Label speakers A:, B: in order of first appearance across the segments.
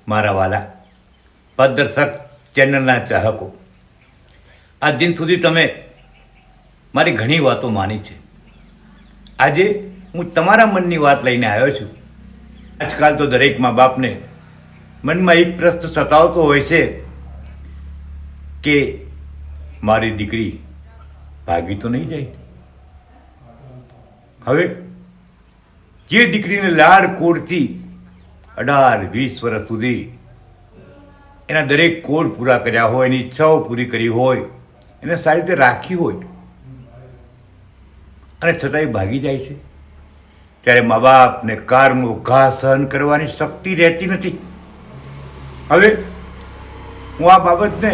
A: મારા વાલા પદદર્શક ચેનલના ચાહકો, આજ દિન સુધી તમે મારી ઘણી વાતો માની છે. આજે હું તમારા મનની વાત લઈને આવ્યો છું. આજકાલ તો દરેક મા બાપને મનમાં એક પ્રશ્ન સતાવતો હોય છે કે મારી દીકરી ભાગી તો નહીં જાય. હવે જે દીકરીને લાડ કોડથી 18-20 વર્ષ સુધી એના દરેક કોડ પૂરા કર્યા હોય, એની ઈચ્છાઓ પૂરી કરી હોય, એને સારી રીતે રાખી હોય અને છતાંય ભાગી જાય છે, ત્યારે મા બાપને કારનો ઘા સહન કરવાની શક્તિ રહેતી નથી. હવે હું આ બાબતને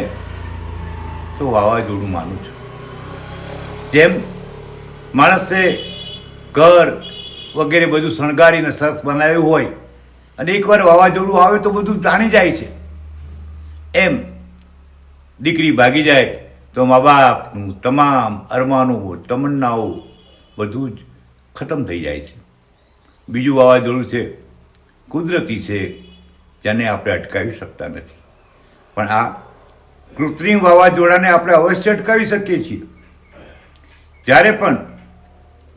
A: તો વાવાઝોડું માનું છું. જેમ માણસે ઘર વગેરે બધું શણગારીને સરસ બનાવ્યું હોય અને એકવાર વાવાઝોડું આવે તો બધું જાણી જાય છે, એમ દીકરી ભાગી જાય તો મા બાપનું તમામ અરમાનો તમન્નાઓ બધું જ ખતમ થઈ જાય છે. બીજું વાવાઝોડું છે, કુદરતી છે, જેને આપણે અટકાવી શકતા નથી. પણ આ કૃત્રિમ વાવાઝોડાને આપણે અવશ્ય અટકાવી શકીએ છીએ. જ્યારે પણ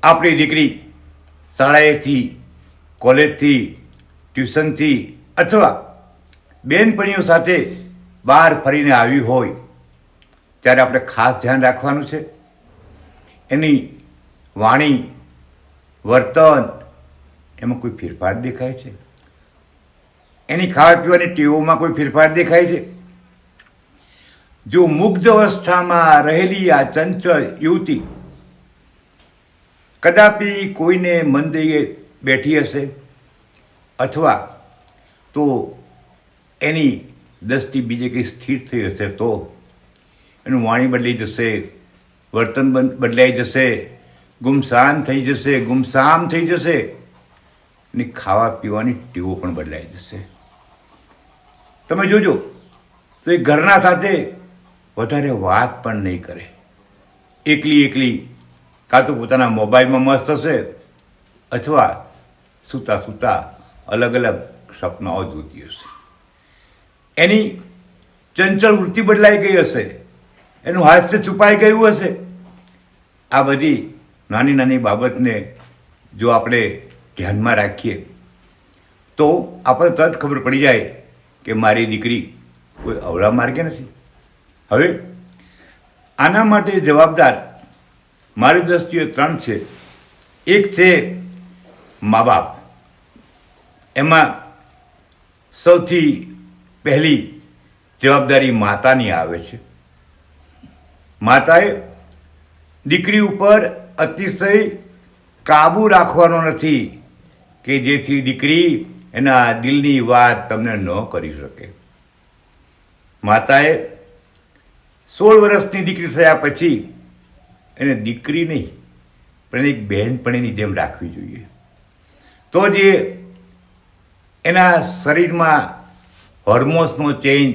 A: આપણી દીકરી શાળાએથી, કોલેજથી, ટ્યુશનથી અથવા બેનપણીઓ સાથે બહાર ફરીને આવી હોય ત્યારે આપણે ખાસ ધ્યાન રાખવાનું છે. એની વાણી, વર્તન એમાં કોઈ ફેરફાર દેખાય છે? એની ખાવા પીવાની ટેવોમાં કોઈ ફેરફાર દેખાય છે? જો મુગ્ધ અવસ્થામાં રહેલી આ ચંચળ યુવતી કદાપી કોઈને મન દઈએ બેઠી હશે અથવા તો એની દ્રષ્ટિ બીજે કંઈ સ્થિર થઈ હશે તો એનું વાણી બદલાઈ જશે, વર્તન બદલાઈ જશે, ગુમસાન થઈ જશે, ગુમસામ થઈ જશે, એની ખાવા પીવાની ટેવો પણ બદલાઈ જશે. તમે જોજો તો એ ઘરના સાથે વધારે વાત પણ નહીં કરે. એકલી કાં તો પોતાના મોબાઈલમાં મસ્ત હશે અથવા સૂતા સૂતા અલગ અલગ સપનાઓ જોતી હશે. એની ચંચળ વૃત્તિ બદલાઈ ગઈ હશે, એનું હાસ્ય છુપાઈ ગયું હશે. આ બધી નાની નાની બાબતને જો આપણે ધ્યાનમાં રાખીએ તો આપણે તરત ખબર પડી જાય કે મારી દીકરી કોઈ અવળા માર્ગે નથી. હવે આના માટે જવાબદાર મારી દ્રષ્ટિએ 3 છે. એક છે મા બાપ. એમાં સૌથી પહેલી જવાબદારી માતાની આવે છે. માતાએ દીકરી ઉપર અતિશય કાબૂ રાખવાનો નથી કે જેથી દીકરી એના દિલની વાત તમને ન કરી શકે. માતાએ 16 વર્ષની દીકરી થયા પછી એને દીકરી નહીં પણ એક બહેનપણીની જેમ રાખવી જોઈએ. તો જે એના શરીરમાં હોર્મોન્સનો ચેન્જ,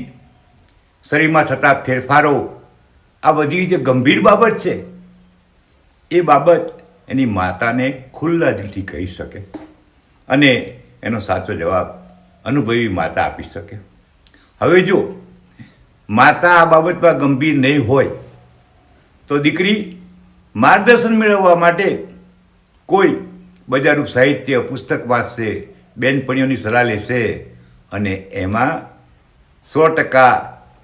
A: શરીરમાં થતા ફેરફારો, આ બધી જે ગંભીર બાબત છે એ બાબત એની માતાને ખુલ્લા દિલથી કહી શકે અને એનો સાચો જવાબ અનુભવી માતા આપી શકે. હવે જો માતા આ બાબતમાં ગંભીર નહીં હોય તો દીકરી માર્ગદર્શન મેળવવા માટે કોઈ બજારનું સાહિત્ય પુસ્તક વાંચશે, બેનપણીઓની સલાહ લેશે અને એમાં 100%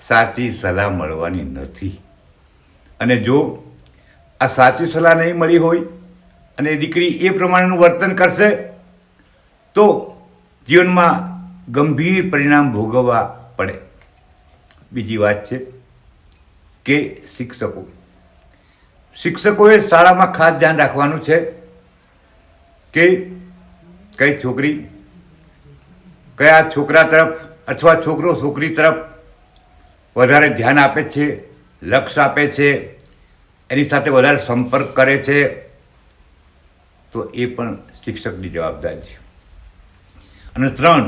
A: સાચી સલાહ મળવાની નથી. અને જો આ સાચી સલાહ નહીં મળી હોય અને દીકરી એ પ્રમાણેનું વર્તન કરશે તો જીવનમાં ગંભીર પરિણામ ભોગવવા પડે. બીજી વાત છે કે શિક્ષકોએ શાળામાં ખાસ ધ્યાન રાખવાનું છે કે કઈ છોકરી કયા છોકરા તરફ અથવા છોકરો છોકરી તરફ વધારે ધ્યાન આપે છે, લક્ષ્ય આપે છે, એની સાથે વધારે સંપર્ક કરે છે, તો એ પણ શિક્ષકની જવાબદારી છે. અને 3,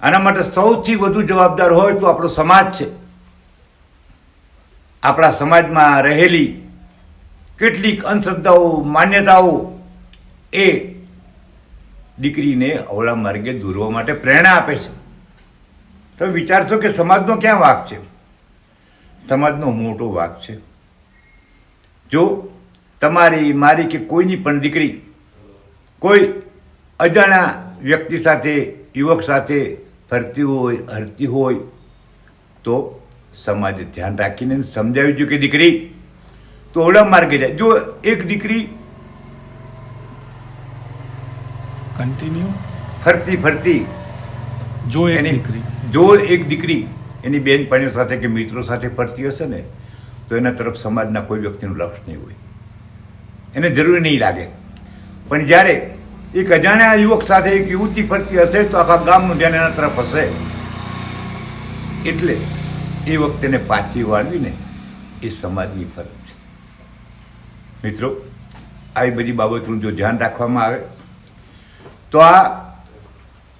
A: આના માટે સૌથી વધુ જવાબદાર હોય તો આપણો સમાજ છે. આપણા સમાજમાં રહેલી કેટલીક અંધશ્રદ્ધાઓ, માન્યતાઓ એ દીકરીને અવળા માર્ગે દોરવા માટે પ્રેરણા આપે છે. તમે વિચારશો કે સમાજનો ક્યાં વાંક છે? સમાજનો મોટો વાંક છે. જો તમારી મારી કે કોઈની પણ દીકરી કોઈ અજાણ્યા વ્યક્તિ સાથે યુવક સાથે ફરતી હોય હરતી હોય તો સમાજે ધ્યાન રાખીને સમજાવી જોઈએ કે દીકરી તો ઓલા માર્ગે જાય. જો એક દીકરી
B: કન્ટિન્યુ
A: ફરતી
B: જો
A: એક દીકરી એની બહેનપણીઓ સાથે કે મિત્રો સાથે ફરતી હશે ને તો એના તરફ સમાજના કોઈ વ્યક્તિનું લક્ષ નહીં હોય, એને જરૂરી નહીં લાગે. પણ જ્યારે એક અજાણ્યા યુવક સાથે એક યુવતી ફરતી હશે તો આખા ગામનું ધ્યાન એના તરફ હશે. એટલે એ વખતે એને પાછી વાળવીને એ સમાજની ફરજ છે. મિત્રો, આવી બધી બાબતોનું જો ધ્યાન રાખવામાં આવે તો આ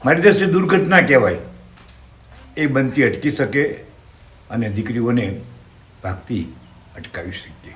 A: મારી દ્રષ્ટિએ દુર્ઘટના કહેવાય એ બનતી અટકી શકે અને દીકરીઓને ભાગતી અટકાવી શકીએ.